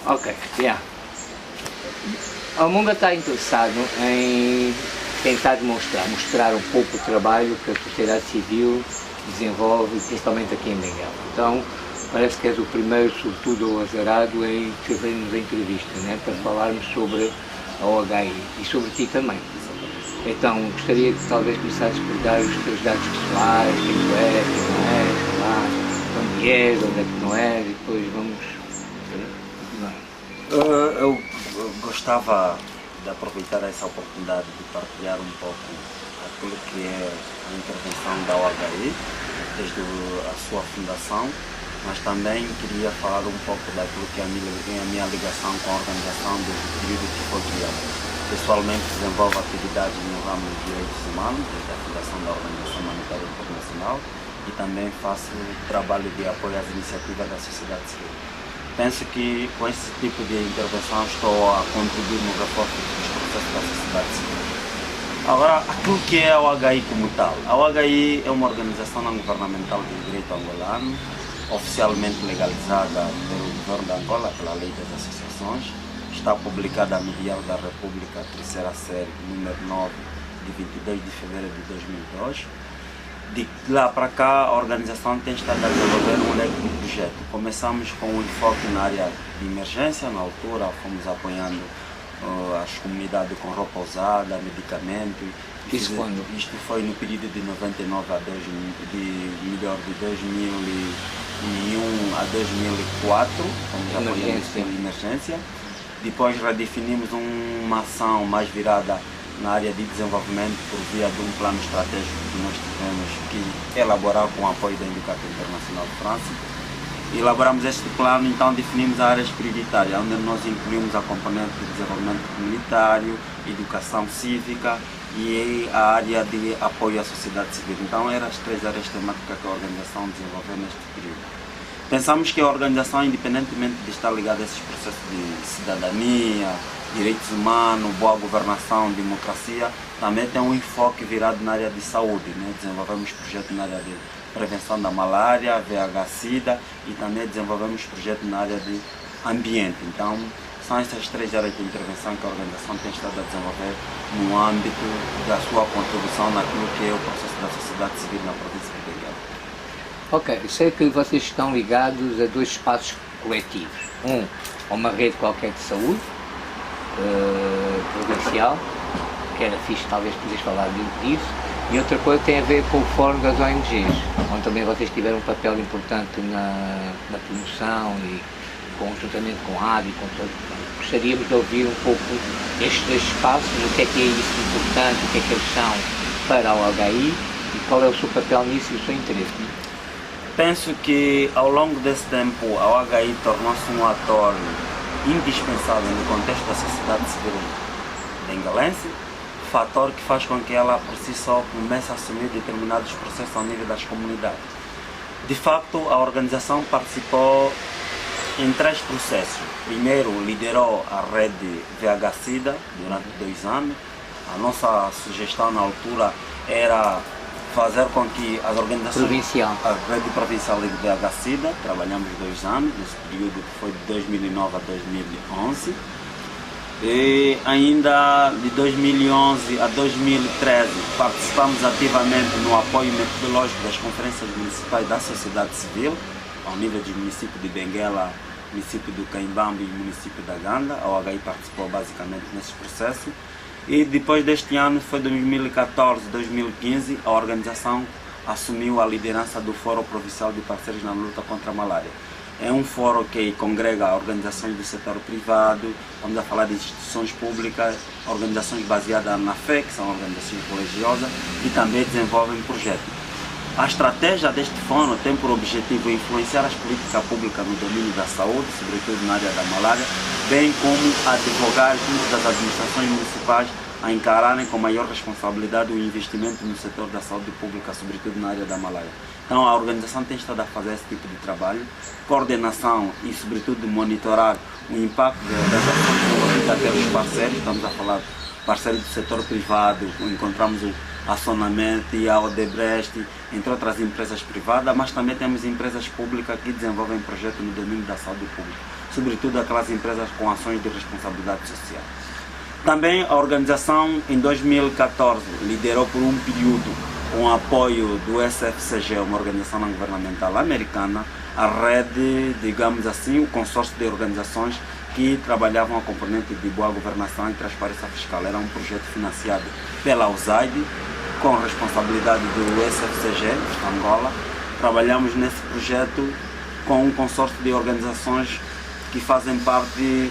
Ok, yeah. A Munga está interessado em tentar mostrar um pouco o trabalho que a sociedade civil desenvolve, principalmente aqui em Benguela. Então, parece que és o primeiro, sobretudo o azarado, em fazermos a entrevista, né, para falarmos sobre a OHI e sobre ti também. Então, gostaria que talvez começasses por dar os teus dados pessoais, quem tu és, quem não és, sei lá, onde és, onde é que não és, e depois vamos continuar. Eu gostava de aproveitar essa oportunidade de partilhar um pouco aquilo que é a intervenção da OHI, desde a sua fundação, mas também queria falar um pouco daquilo que é a minha ligação com a organização desde o período que foi criada. Pessoalmente desenvolvo atividades no ramo dos direitos humanos, desde a fundação da Organização Humanitária Internacional, e também faço trabalho de apoio às iniciativas da sociedade civil. Penso que com esse tipo de intervenção estou a contribuir no reforço dos processos da sociedade civil. Agora, aquilo que é a OHI como tal. A OHI é uma organização não governamental de direito angolano, oficialmente legalizada pelo governo de Angola, pela Lei das Associações. Está publicada no Diário da República, terceira série, número 9, de 22 de fevereiro de 2002. De lá para cá, a organização tem estado a desenvolver um leque de projetos. Começamos com um enfoque na área de emergência, na altura fomos apoiando as comunidades com roupa usada, medicamentos. Isso quando? Isto foi no período de 99 a 2000, de 2001 a 2004, fomos apoiando em emergência. Depois redefinimos uma ação mais virada na área de desenvolvimento por via de um plano estratégico que nós tivemos que elaborar com o apoio da Indicator Internacional de França. Elaboramos este plano, então definimos áreas prioritárias, onde nós incluímos a componente de desenvolvimento comunitário, educação cívica e a área de apoio à sociedade civil. Então eram as três áreas temáticas que a organização desenvolveu neste período. Pensamos que a organização, independentemente de estar ligada a esses processos de cidadania, direitos humanos, boa governação, democracia, também tem um enfoque virado na área de saúde, né? Desenvolvemos projetos na área de prevenção da malária, VIH-Sida e também desenvolvemos projetos na área de ambiente. Então, são essas três áreas de intervenção que a organização tem estado a desenvolver no âmbito da sua contribuição naquilo que é o processo da sociedade civil na província de Benguela. Ok, sei que vocês estão ligados a dois espaços coletivos. Um, a uma rede qualquer de saúde, provincial, que era fixe, talvez pudesse falar disso, e outra coisa tem a ver com o Fórum das ONGs, onde também vocês tiveram um papel importante na promoção e conjuntamente com a AD e com todo. Gostaríamos de ouvir um pouco estes dois espaços, o que é isso importante, o que é que eles são para a OHI e qual é o seu papel nisso e o seu interesse. Penso que ao longo desse tempo a OHI tornou-se um ator indispensável no contexto da sociedade civil bengalense, fator que faz com que ela por si só comece a assumir determinados processos ao nível das comunidades. De facto, a organização participou em três processos. Primeiro, liderou a rede VIH-Sida durante 2 anos. A nossa sugestão na altura era fazer com que as organizações... A rede provincial de VIH-Sida, trabalhamos 2 anos, nesse período que foi de 2009 a 2011. E ainda de 2011 a 2013 participamos ativamente no apoio metodológico das conferências municipais da sociedade civil, ao nível dos municípios de Benguela, município do Caimbambe e município da Ganda. A OHI participou basicamente nesse processo. E depois deste ano, foi 2014, 2015, a organização assumiu a liderança do Fórum Provincial de Parceiros na Luta contra a Malária. É um fórum que congrega organizações do setor privado, vamos a falar de instituições públicas, organizações baseadas na fé, que são organizações religiosas, e também desenvolvem projetos. A estratégia deste fórum tem por objetivo influenciar as políticas públicas no domínio da saúde, sobretudo na área da malária, bem como advogar junto das administrações municipais a encararem com maior responsabilidade o investimento no setor da saúde pública, sobretudo na área da malária. Então a organização tem estado a fazer esse tipo de trabalho, coordenação e sobretudo monitorar o impacto das ações desenvolvidas pelos parceiros. Estamos a falar parceiros do setor privado, encontramos o a Sonamente, a Odebrecht, entre outras empresas privadas, mas também temos empresas públicas que desenvolvem projetos no domínio da saúde pública, sobretudo aquelas empresas com ações de responsabilidade social. Também a organização, em 2014, liderou por um período, com o apoio do SFCG, uma organização não governamental americana, a rede, digamos assim, o consórcio de organizações que trabalhavam a componente de boa governação e transparência fiscal. Era um projeto financiado pela USAID, com responsabilidade do SFCG, de Angola. Trabalhamos nesse projeto com um consórcio de organizações que fazem parte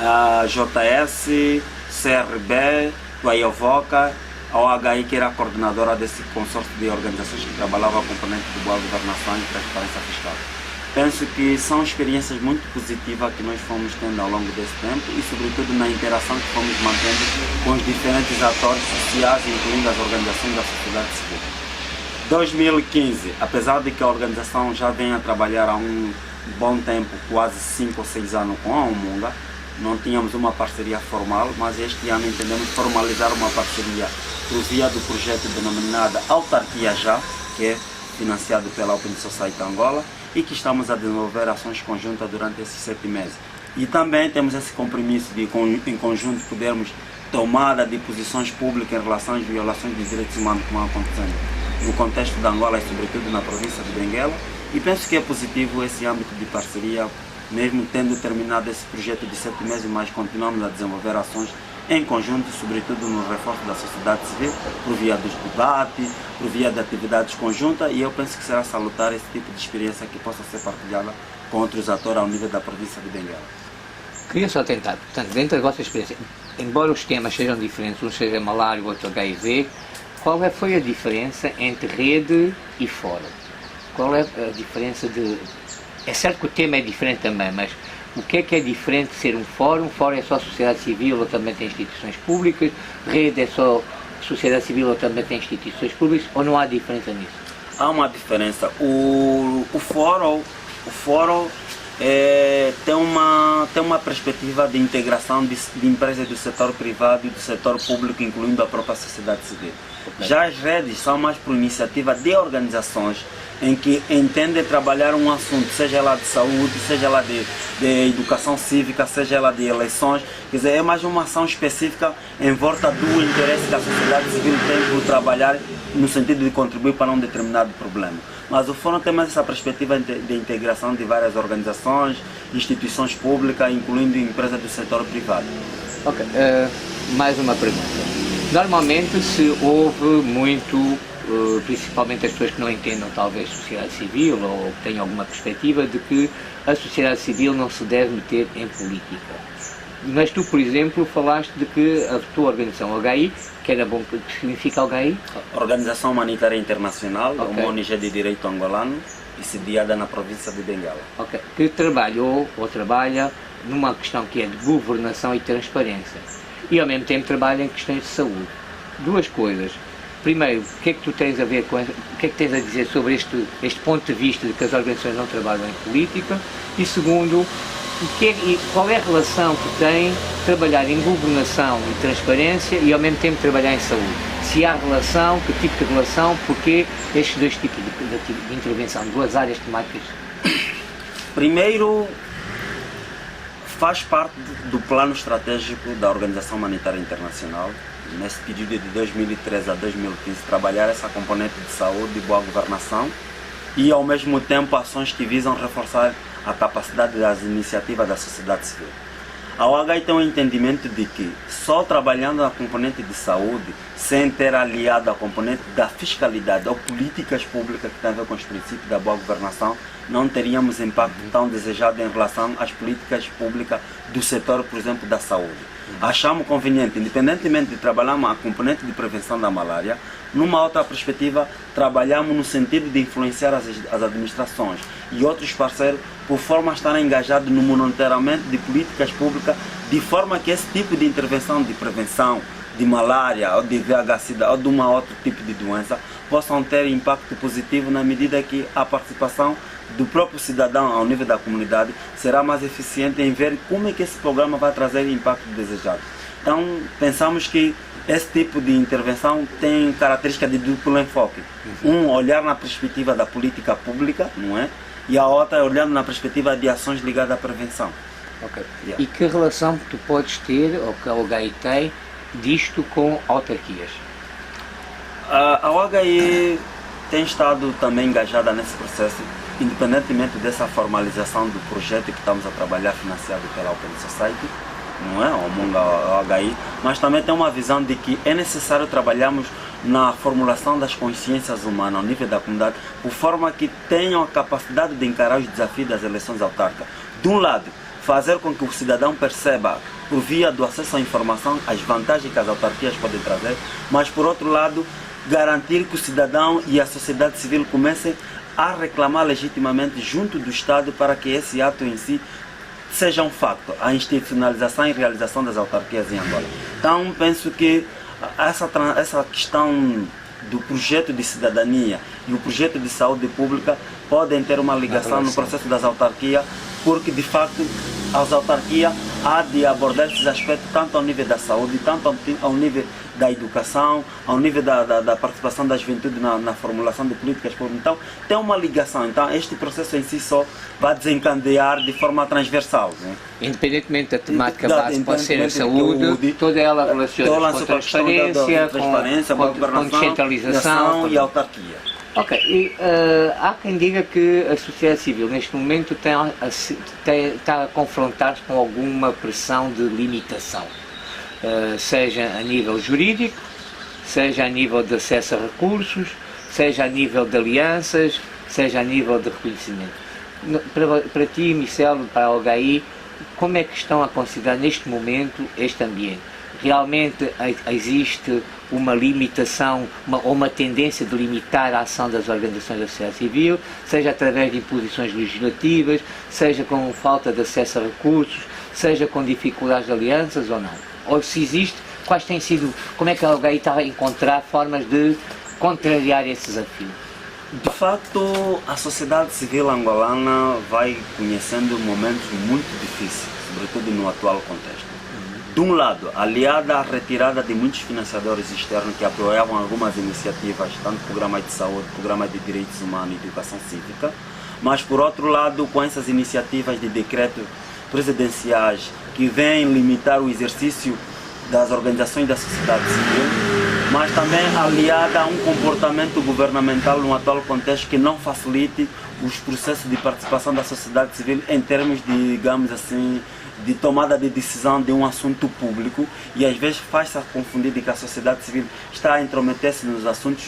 a JS, CRB, do Aiovoca, a OHI, que era a coordenadora desse consórcio de organizações que trabalhava a componente de boa governação e transparência fiscal. Penso que são experiências muito positivas que nós fomos tendo ao longo desse tempo e sobretudo na interação que fomos mantendo com os diferentes atores sociais, incluindo as organizações da sociedade civil. 2015, apesar de que a organização já vem a trabalhar há um bom tempo, quase 5 ou 6 anos com a Umunga, não tínhamos uma parceria formal, mas este ano entendemos formalizar uma parceria por via do projeto denominado Autarquia Já, que é financiado pela Open Society Angola e que estamos a desenvolver ações conjuntas durante esses 7 meses. E também temos esse compromisso de, em conjunto, podermos tomada de posições públicas em relação às violações dos direitos humanos que estão acontecendo no contexto de Angola e sobretudo na província de Benguela. E penso que é positivo esse âmbito de parceria, mesmo tendo terminado esse projeto de 7 meses, mas continuamos a desenvolver ações em conjunto, sobretudo no reforço da sociedade civil, por via dos debates, por via de atividades conjuntas, e eu penso que será salutar esse tipo de experiência que possa ser partilhada com outros atores ao nível da província de Benguela. Queria só tentar, portanto, dentro da vossa experiência, embora os temas sejam diferentes, um seja malária, o outro HIV, qual foi a diferença entre rede e fórum? Qual é a diferença de... É certo que o tema é diferente também, mas o que é diferente de ser um fórum? Fórum é só sociedade civil ou também tem instituições públicas? Rede é só sociedade civil ou também tem instituições públicas? Ou não há diferença nisso? Há uma diferença. O fórum tem uma perspectiva de integração de empresas do setor privado e do setor público, incluindo a própria sociedade civil. Okay. Já as redes são mais por iniciativa de organizações em que entendem trabalhar um assunto, seja ela de saúde, seja ela de educação cívica, seja ela de eleições. Quer dizer, é mais uma ação específica em volta do interesse que a sociedade civil tem por trabalhar no sentido de contribuir para um determinado problema. Mas o fórum tem mais essa perspectiva de integração de várias organizações, instituições públicas, incluindo empresas do setor privado. Ok, mais uma pergunta. Normalmente se ouve muito, principalmente as pessoas que não entendam talvez sociedade civil ou que tenham alguma perspectiva de que a sociedade civil não se deve meter em política. Mas tu, por exemplo, falaste de que a tua organização, HI, que era bom, que significa HI? Organização Humanitária Internacional, okay. Uma ONG de direito angolano e sediada na província de Benguela. Ok, que trabalhou ou trabalha numa questão que é de governação e transparência e ao mesmo tempo trabalha em questões de saúde. Duas coisas. Primeiro, o que é que tu tens a ver com, o que é que tens a dizer sobre este ponto de vista de que as organizações não trabalham em política? E segundo, qual é a relação que tem trabalhar em governação e transparência e ao mesmo tempo trabalhar em saúde? Se há relação, que tipo de relação, porquê estes dois tipos de intervenção, duas áreas temáticas? Primeiro, faz parte do plano estratégico da Organização Humanitária Internacional, nesse período de 2013 a 2015, trabalhar essa componente de saúde e boa governação e ao mesmo tempo ações que visam reforçar a capacidade das iniciativas da sociedade civil. A OHI tem um entendimento de que só trabalhando a componente de saúde, sem ter aliado a componente da fiscalidade ou políticas públicas que tem a ver com os princípios da boa governação, não teríamos impacto tão desejado em relação às políticas públicas do setor, por exemplo, da saúde. Achamos conveniente, independentemente de trabalharmos a componente de prevenção da malária, numa outra perspectiva, trabalhamos no sentido de influenciar as administrações e outros parceiros por forma a estar engajados no monitoramento de políticas públicas, de forma que esse tipo de intervenção de prevenção de malária ou de VIH/SIDA ou de uma outro tipo de doença possam ter impacto positivo na medida que a participação do próprio cidadão ao nível da comunidade será mais eficiente em ver como é que esse programa vai trazer o impacto desejado. Então pensamos que esse tipo de intervenção tem característica de duplo enfoque. Olhar na perspectiva da política pública, não é? E a outra olhando na perspectiva de ações ligadas à prevenção. Okay. Yeah. E que relação tu podes ter, ou que a OHI tem, disto com autarquias? A OHI tem estado também engajada nesse processo, independentemente dessa formalização do projeto que estamos a trabalhar, financiado pela Open Society, não é? O Munga OHI, mas também tem uma visão de que é necessário trabalharmos na formulação das consciências humanas ao nível da comunidade, por forma que tenham a capacidade de encarar os desafios das eleições autárquicas. De um lado, fazer com que o cidadão perceba, por via do acesso à informação, as vantagens que as autarquias podem trazer, mas por outro lado, garantir que o cidadão e a sociedade civil comecem a reclamar legitimamente junto do Estado para que esse ato em si seja um facto, a institucionalização e realização das autarquias em Angola. Então penso que essa questão do projeto de cidadania e o projeto de saúde pública podem ter uma ligação no processo das autarquias, porque de facto as autarquias há de abordar esses aspectos tanto ao nível da saúde, tanto ao nível da educação, ao nível da participação da juventude na formulação de políticas públicas. Então tem uma ligação, então este processo em si só vai desencadear de forma transversal, né? Independentemente da temática base pode ser a saúde, toda ela relaciona com transparência, com descentralização e autarquia. Ok, e há quem diga que a sociedade civil neste momento está a confrontar-se com alguma pressão de limitação, seja a nível jurídico, seja a nível de acesso a recursos, seja a nível de alianças, seja a nível de reconhecimento. Para ti, Michel, para a OHI, como é que estão a considerar neste momento este ambiente? Realmente existe uma limitação ou uma tendência de limitar a ação das organizações da sociedade civil, seja através de imposições legislativas, seja com falta de acesso a recursos, seja com dificuldades de alianças ou não? Ou se existe, quais têm sido, como é que a OHI está a encontrar formas de contrariar esse desafio? De facto, a sociedade civil angolana vai conhecendo momentos muito difíceis, sobretudo no atual contexto. De um lado, aliada à retirada de muitos financiadores externos que apoiavam algumas iniciativas, tanto programas de saúde, programas de direitos humanos e educação cívica, mas por outro lado, com essas iniciativas de decretos presidenciais que vêm limitar o exercício das organizações da sociedade civil, mas também aliada a um comportamento governamental no atual contexto que não facilite os processos de participação da sociedade civil em termos de, digamos assim, de tomada de decisão de um assunto público, e às vezes faz-se a confundir de que a sociedade civil está a intrometer-se nos assuntos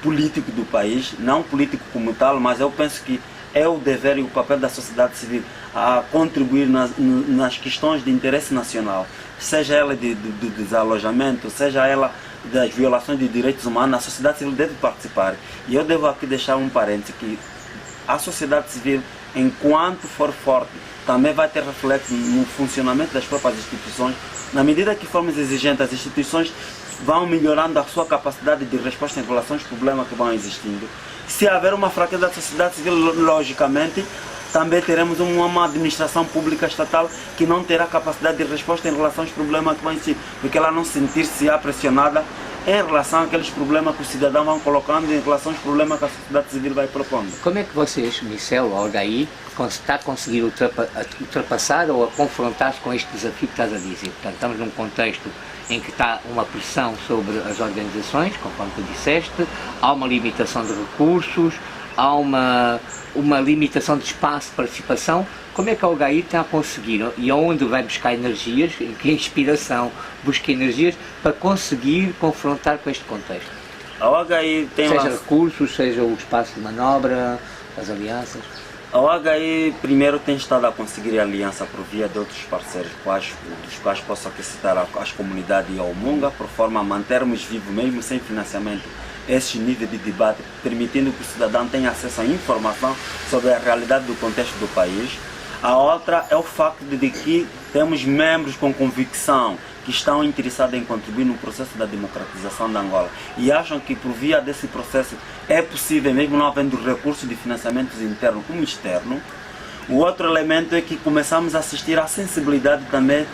políticos do país, não político como tal, mas eu penso que é o dever e o papel da sociedade civil a contribuir nas questões de interesse nacional, seja ela do desalojamento, seja ela das violações de direitos humanos. A sociedade civil deve participar. E eu devo aqui deixar um parênteses que a sociedade civil, enquanto for forte, também vai ter reflexo no funcionamento das próprias instituições. Na medida que formos exigentes, as instituições vão melhorando a sua capacidade de resposta em relação aos problemas que vão existindo. Se haver uma fraqueza da sociedade civil, logicamente, também teremos uma administração pública estatal que não terá capacidade de resposta em relação aos problemas que vão existir, porque ela não sentir-se pressionada em relação àqueles problemas que os cidadãos vão colocando, em relação aos problemas que a sociedade civil vai propondo. Como é que vocês, Michel, ou OHI, está a conseguir ultrapassar ou a confrontar-se com este desafio que estás a dizer? Portanto, estamos num contexto em que está uma pressão sobre as organizações, conforme tu disseste, há uma limitação de recursos, há uma limitação de espaço de participação. Como é que a OHI está a conseguir e aonde vai buscar energias, em que inspiração busca energias para conseguir confrontar com este contexto? A OHI tem seja recursos, seja o espaço de manobra, as alianças. A OHI primeiro tem estado a conseguir aliança por via de outros parceiros, dos quais posso aqui citar as comunidades e ao Munga, por forma a mantermos vivo, mesmo sem financiamento, esse nível de debate, permitindo que o cidadão tenha acesso à informação sobre a realidade do contexto do país. A outra é o facto de que temos membros com convicção que estão interessados em contribuir no processo da democratização da Angola e acham que por via desse processo é possível, mesmo não havendo recursos de financiamentos internos como externo. O outro elemento é que começamos a assistir à sensibilidade também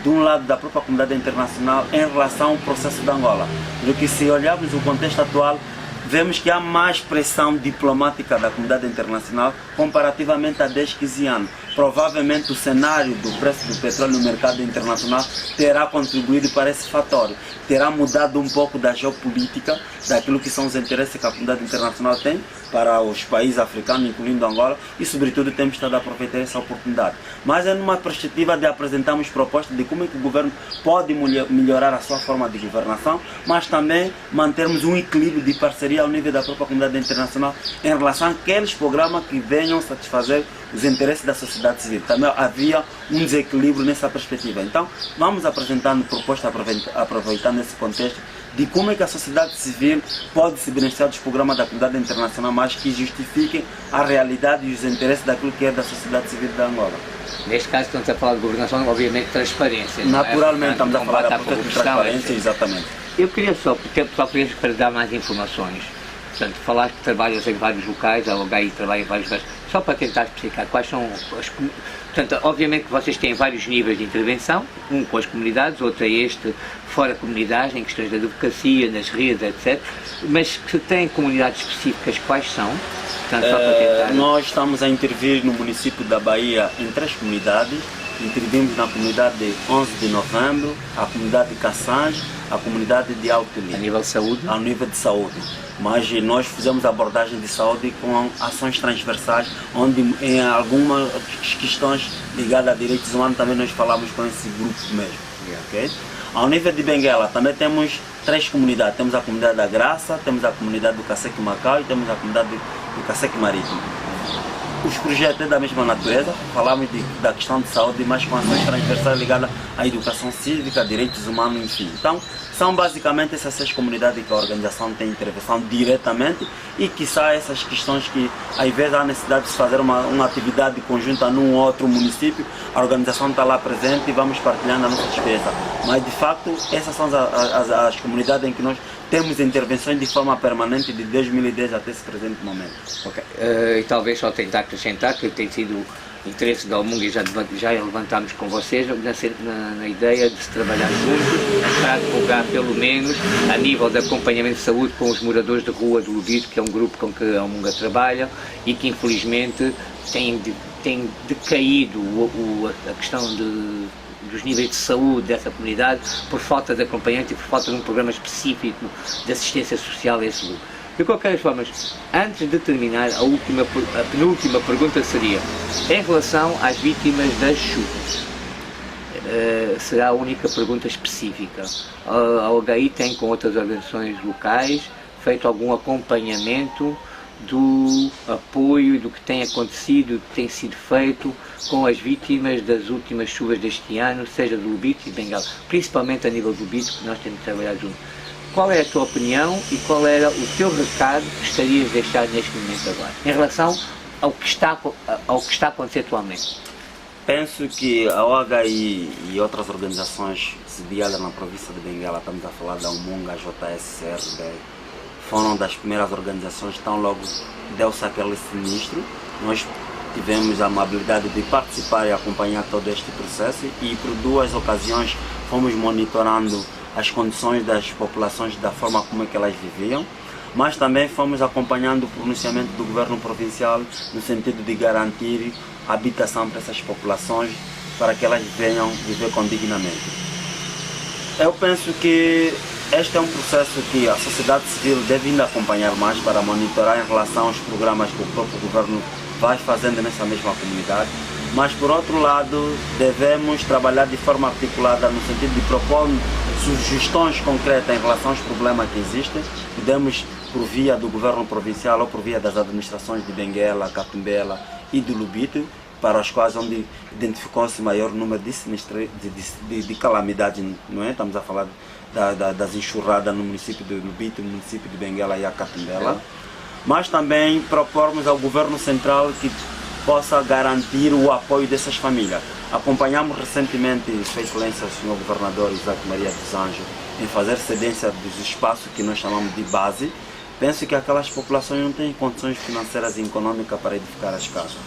de um lado da própria comunidade internacional em relação ao processo de Angola. Porque se olharmos o contexto atual, vemos que há mais pressão diplomática da comunidade internacional comparativamente a 10, 15 anos. Provavelmente o cenário do preço do petróleo no mercado internacional terá contribuído para esse fator. Terá mudado um pouco da geopolítica, daquilo que são os interesses que a comunidade internacional tem para os países africanos, incluindo Angola, e sobretudo temos estado a aproveitar essa oportunidade. Mas é numa perspectiva de apresentarmos propostas de como é que o governo pode melhorar a sua forma de governação, mas também mantermos um equilíbrio de parceria ao nível da própria comunidade internacional em relação àqueles programas que venham satisfazer os interesses da sociedade civil. Também havia um desequilíbrio nessa perspectiva. Então, vamos apresentando propostas aproveitando esse contexto de como é que a sociedade civil pode se beneficiar dos programas da comunidade internacional, mas que justifiquem a realidade e os interesses daquilo que é da sociedade civil da Angola. Neste caso, estamos a falar de governação, obviamente, transparência. Naturalmente, estamos a falar da transparência, exatamente. Eu queria só, porque só queria para dar mais informações. Portanto, falaste que trabalhas em vários locais, a OHI trabalha em vários locais, só para tentar explicar quais são as... Portanto, obviamente que vocês têm vários níveis de intervenção, um com as comunidades, outro é este fora comunidades, em questões de advocacia, nas redes, etc. Mas que têm comunidades específicas, quais são? Portanto, só para tentar... Nós estamos a intervir no município da Bahia em 3 comunidades. Intervimos na comunidade de 11 de novembro, a comunidade de Cassange, a comunidade de Alto Lima. A nível de saúde? A nível de saúde. Mas nós fizemos abordagem de saúde com ações transversais, onde em algumas questões ligadas a direitos humanos também nós falamos com esse grupo mesmo. Okay? Ao nível de Benguela também temos 3 comunidades. Temos a comunidade da Graça, temos a comunidade do Caceque Macau e temos a comunidade do Caceque Marítimo. Os projetos é da mesma natureza, falamos da questão de saúde, mas com ações transversais ligadas à educação cívica, direitos humanos, enfim. Então, são basicamente essas 6 comunidades que a organização tem intervenção diretamente e quiçá essas questões que, às vezes, há necessidade de se fazer uma atividade conjunta num outro município, a organização está lá presente e vamos partilhando a nossa experiência. Mas, de facto, essas são as comunidades em que nós temos intervenções de forma permanente de 2010 até esse presente momento. Ok. E talvez só tentar acrescentar que tem sido interesse da Almunga e já levantámos com vocês na ideia de se trabalhar juntos para divulgar pelo menos a nível de acompanhamento de saúde com os moradores de rua do Lubito, que é um grupo com que a Almunga trabalha e que infelizmente tem decaído a questão dos níveis de saúde dessa comunidade por falta de acompanhamento e por falta de um programa específico de assistência social a esse grupo. De qualquer forma, antes de terminar, a penúltima pergunta seria, em relação às vítimas das chuvas, será a única pergunta específica. A OHI tem, com outras organizações locais, feito algum acompanhamento do apoio, do que tem acontecido, do que tem sido feito com as vítimas das últimas chuvas deste ano, seja do Lubito e de Benguela, principalmente a nível do Lubito, que nós temos de trabalhar juntos. Qual é a tua opinião e qual era o teu recado que gostarias de deixar neste momento agora, em relação ao que está a acontecer atualmente? Penso que a OHI e outras organizações sediadas na província de Benguela, estamos a falar da Umunga, a JSCRB, foram das primeiras organizações, tão logo deu-se aquele sinistro. Nós tivemos a amabilidade de participar e acompanhar todo este processo e por 2 ocasiões fomos monitorando as condições das populações da forma como é que elas viviam, mas também fomos acompanhando o pronunciamento do governo provincial no sentido de garantir habitação para essas populações, para que elas venham viver dignamente. Eu penso que este é um processo que a sociedade civil deve ainda acompanhar mais para monitorar em relação aos programas que o próprio governo vai fazendo nessa mesma comunidade. Mas, por outro lado, devemos trabalhar de forma articulada no sentido de propor sugestões concretas em relação aos problemas que existem. Podemos, por via do governo provincial ou por via das administrações de Benguela, Catumbela e do Lubito, para as quais onde identificou-se maior número de calamidades, não é? Estamos a falar das enxurradas no município de Lubito, no município de Benguela e a Catumbela. Mas também propormos ao governo central que possa garantir o apoio dessas famílias. Acompanhamos recentemente Sua Excelência, o Sr. Governador Isaac Maria dos Anjos, em fazer cedência dos espaços que nós chamamos de base. Penso que aquelas populações não têm condições financeiras e econômicas para edificar as casas.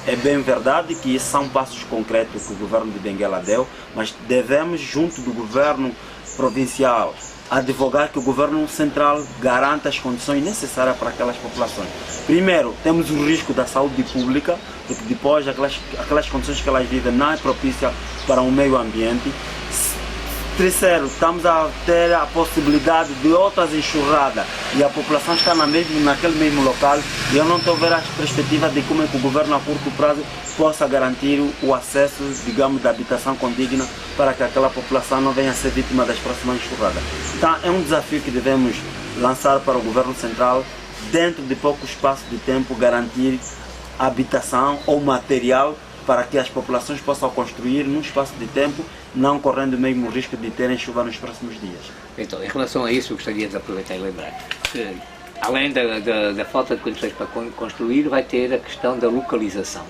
É bem verdade que esses são passos concretos que o governo de Benguela deu, mas devemos, junto do governo provincial, advogar que o governo central garanta as condições necessárias para aquelas populações. Primeiro, temos o risco da saúde pública, porque depois aquelas condições que elas vivem não é propícia para o meio ambiente. Terceiro, estamos a ter a possibilidade de outras enxurradas e a população está naquele mesmo local e eu não estou a ver as perspectivas de como é que o governo a curto prazo possa garantir o acesso, digamos, da habitação condigna para que aquela população não venha a ser vítima das próximas enxurradas. Então é um desafio que devemos lançar para o governo central, dentro de pouco espaço de tempo, garantir habitação ou material para que as populações possam construir num espaço de tempo, não correndo o mesmo risco de terem chuva nos próximos dias. Então, em relação a isso, eu gostaria de aproveitar e lembrar que, além da falta de condições para construir, vai ter a questão da localização.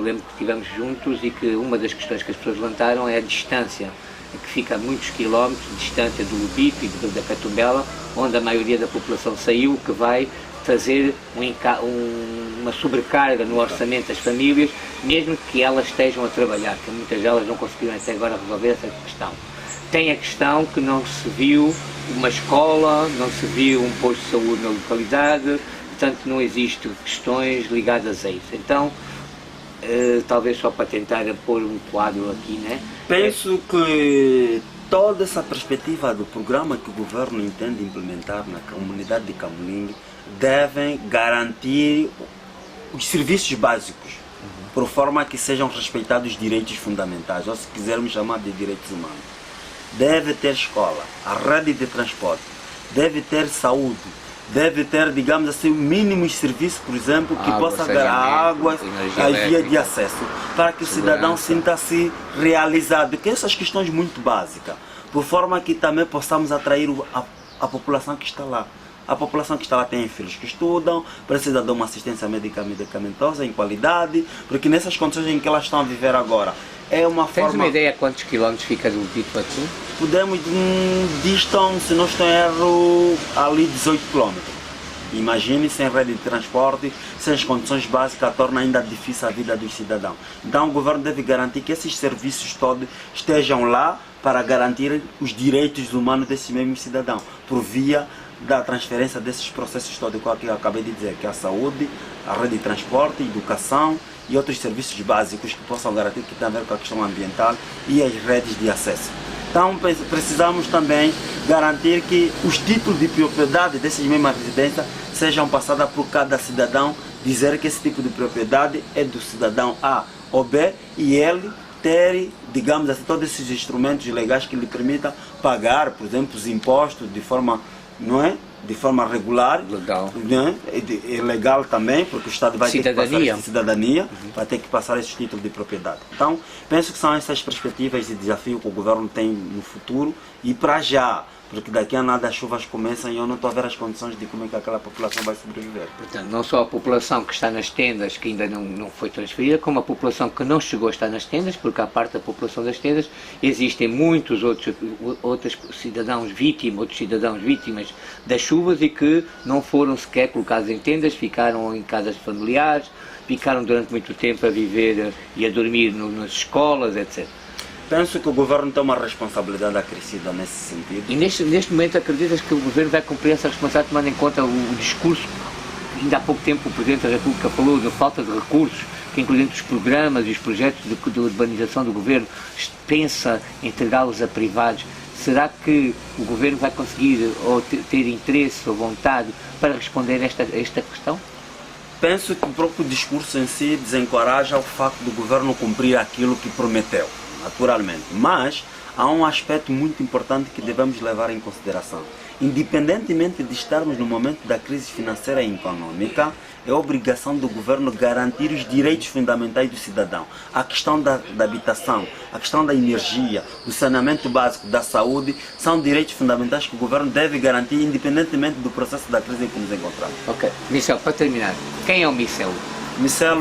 Lembro que estivemos juntos e que uma das questões que as pessoas levantaram é a distância, que fica a muitos quilómetros de distância do Lubito e da Catumbela, onde a maioria da população saiu, que vai fazer uma sobrecarga no orçamento das famílias, mesmo que elas estejam a trabalhar, que muitas delas não conseguiram até agora resolver essa questão. Tem a questão que não se viu uma escola, não se viu um posto de saúde na localidade, portanto não existem questões ligadas a isso. Então, talvez só para tentar pôr um quadro aqui, né? Penso que toda essa perspectiva do programa que o governo entende implementar na comunidade de Camulingue devem garantir os serviços básicos, por forma que sejam respeitados os direitos fundamentais, ou se quisermos chamar de direitos humanos. Deve ter escola, a rede de transporte, deve ter saúde, deve ter, digamos assim, mínimos serviços, por exemplo, que possa dar água, a via de acesso, para que o cidadão sinta-se realizado, que essas questões muito básicas, por forma que também possamos atrair a população que está lá. A população que está lá tem filhos que estudam, precisa de uma assistência medicamentosa em qualidade, porque nessas condições em que elas estão a viver agora, é uma forma... Tens uma ideia quantos quilómetros fica do Lubito aqui? Podemos, distam, se não estou em erro, ali 18 quilómetros. Imagine sem rede de transporte, sem as condições básicas, torna ainda difícil a vida dos cidadãos. Então o governo deve garantir que esses serviços todos estejam lá para garantir os direitos humanos desse mesmo cidadão, por via da transferência desses processos todos que eu acabei de dizer, que é a saúde, a rede de transporte, educação e outros serviços básicos que possam garantir que tem a ver com a questão ambiental e as redes de acesso. Então precisamos também garantir que os títulos de propriedade dessas mesmas residências sejam passadas por cada cidadão, dizer que esse tipo de propriedade é do cidadão A ou B e ele ter, digamos assim, todos esses instrumentos legais que lhe permitam pagar, por exemplo, os impostos de forma, não é? De forma regular, legal, né? É legal também, porque o Estado vai ter que passar essa cidadania, vai ter que passar esses títulos de propriedade. Então, penso que são essas perspectivas e desafios que o governo tem no futuro e para já, porque daqui a nada as chuvas começam e eu não estou a ver as condições de como é que aquela população vai sobreviver. Portanto, não só a população que está nas tendas, que ainda não foi transferida, como a população que não chegou a estar nas tendas, porque à parte da população das tendas existem muitos outros cidadãos vítimas das chuvas e que não foram sequer colocados em tendas, ficaram em casas familiares, ficaram durante muito tempo a viver e a dormir nas escolas, etc. Penso que o governo tem uma responsabilidade acrescida nesse sentido. E neste momento acreditas que o governo vai cumprir essa responsabilidade, tomando em conta o discurso que ainda há pouco tempo o Presidente da República falou da falta de recursos, que incluindo os programas e os projetos de urbanização do governo, pensa entregá-los a privados? Será que o governo vai conseguir ou ter interesse ou vontade para responder a esta questão? Penso que o próprio discurso em si desencoraja o facto do governo cumprir aquilo que prometeu, naturalmente. Mas há um aspecto muito importante que devemos levar em consideração. Independentemente de estarmos no momento da crise financeira e econômica, é obrigação do governo garantir os direitos fundamentais do cidadão. A questão da habitação, a questão da energia, do saneamento básico, da saúde, são direitos fundamentais que o governo deve garantir independentemente do processo da crise em que nos encontramos. Ok. Michel, para terminar, quem é o Michel? Michel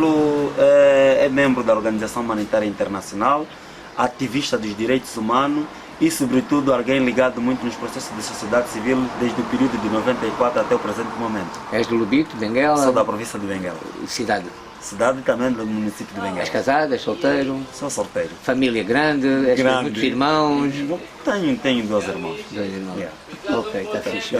é membro da Organização Humanitária Internacional, ativista dos direitos humanos e, sobretudo, alguém ligado muito nos processos de sociedade civil desde o período de 94 até o presente momento. És de Lubito, Benguela? Sou da província de Benguela. Cidade? Cidade também do município de Benguela. És casado, és solteiro? Sou solteiro. Família grande? És com muitos irmãos? Tenho 2 irmãos. 2 irmãos. Yeah. Ok, está fixe.